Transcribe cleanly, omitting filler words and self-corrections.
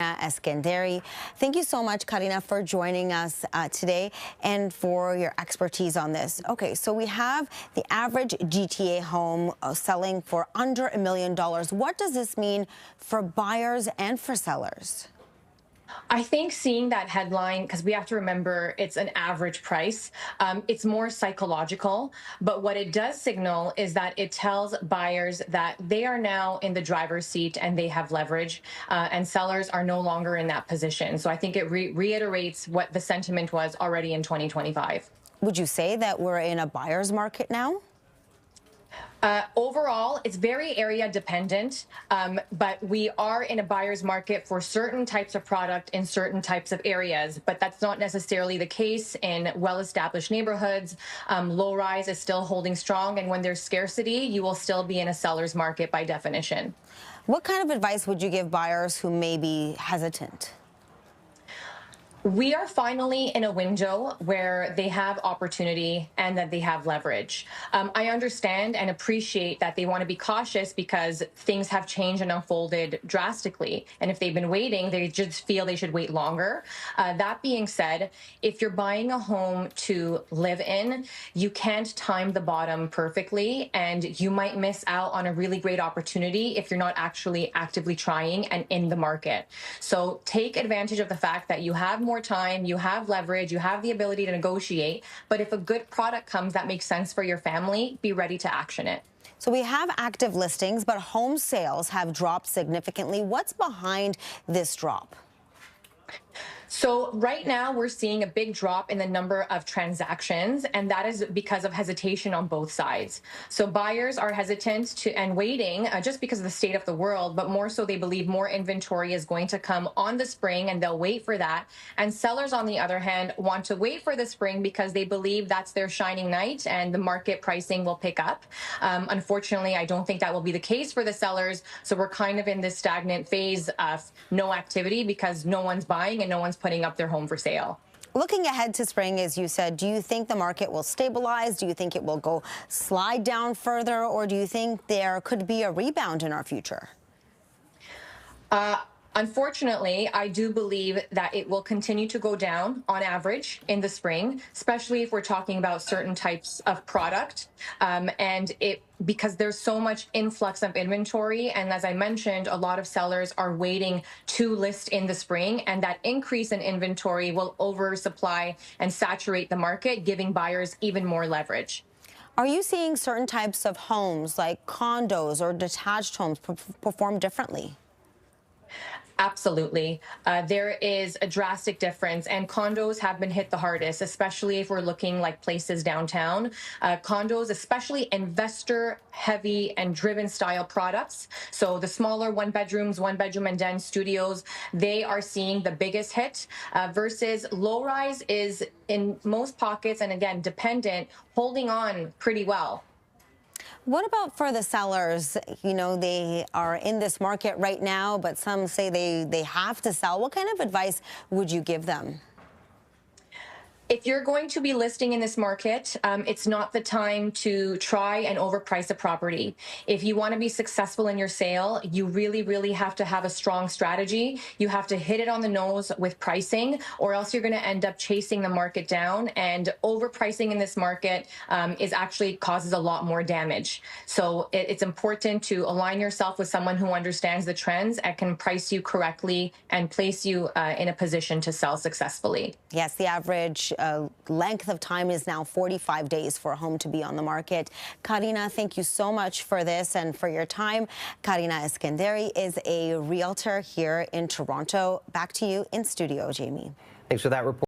Eskandary. Thank you so much, Karina, for joining us today and for your expertise on this. Okay, so we have the average GTA home selling for under $1 million. What does this mean for buyers and for sellers? I think seeing that headline, because we have to remember it's an average price, it's more psychological. But what it does signal is that it tells buyers that they are now in the driver's seat and they have leverage, and sellers are no longer in that position. So I think it reiterates what the sentiment was already in 2025. Would you say that we're in a buyer's market now? Overall, it's very area dependent, but we are in a buyer's market for certain types of product in certain types of areas, but that's not necessarily the case in well-established neighborhoods. Low-rise is still holding strong, and when there's scarcity, you will still be in a seller's market by definition. What kind of advice would you give buyers who may be hesitant? We are finally in a window where they have opportunity and that they have leverage. I understand and appreciate that they want to be cautious because things have changed and unfolded drastically. And if they've been waiting, they just feel they should wait longer. That being said, if you're buying a home to live in, you can't time the bottom perfectly, and you might miss out on a really great opportunity if you're not actually actively trying and in the market. So take advantage of the fact that you have more time, you have leverage, you have the ability to negotiate, but if a good product comes that makes sense for your family, be ready to action it. So we have active listings, but home sales have dropped significantly. What's behind this drop? So right now we're seeing a big drop in the number of transactions, and that is because of hesitation on both sides. So buyers are hesitant and waiting just because of the state of the world, but more so they believe more inventory is going to come on the spring and they'll wait for that. And sellers, on the other hand, want to wait for the spring because they believe that's their shining night and the market pricing will pick up. Unfortunately, I don't think that will be the case for the sellers. So we're kind of in this stagnant phase of no activity because no one's buying and no one's putting up their home for sale. Looking ahead to spring, as you said, do you think the market will stabilize? Do you think it will go slide down further? Or do you think there could be a rebound in our future? Unfortunately, I do believe that it will continue to go down on average in the spring, especially if we're talking about certain types of product. Because there's so much influx of inventory. And as I mentioned, a lot of sellers are waiting to list in the spring, and that increase in inventory will oversupply and saturate the market, giving buyers even more leverage. Are you seeing certain types of homes like condos or detached homes perform differently? Absolutely. There is a drastic difference, and condos have been hit the hardest, especially if we're looking like places downtown. Condos, especially investor heavy and driven style products. So the smaller one bedroom and den studios, they are seeing the biggest hit versus low rise is in most pockets, and again, dependent, holding on pretty well. What about for the sellers? You know, they are in this market right now, but some say they have to sell. What kind of advice would you give them? If you're going to be listing in this market, it's not the time to try and overprice a property. If you want to be successful in your sale, you really, really have to have a strong strategy. You have to hit it on the nose with pricing, or else you're going to end up chasing the market down. And overpricing in this market is actually causes a lot more damage. So it's important to align yourself with someone who understands the trends and can price you correctly and place you in a position to sell successfully. Yes, the average length of time is now 45 days for a home to be on the market. Karina, thank you so much for this and for your time. Karina Eskandary is a realtor here in Toronto. Back to you in studio, Jamie. Thanks for that report.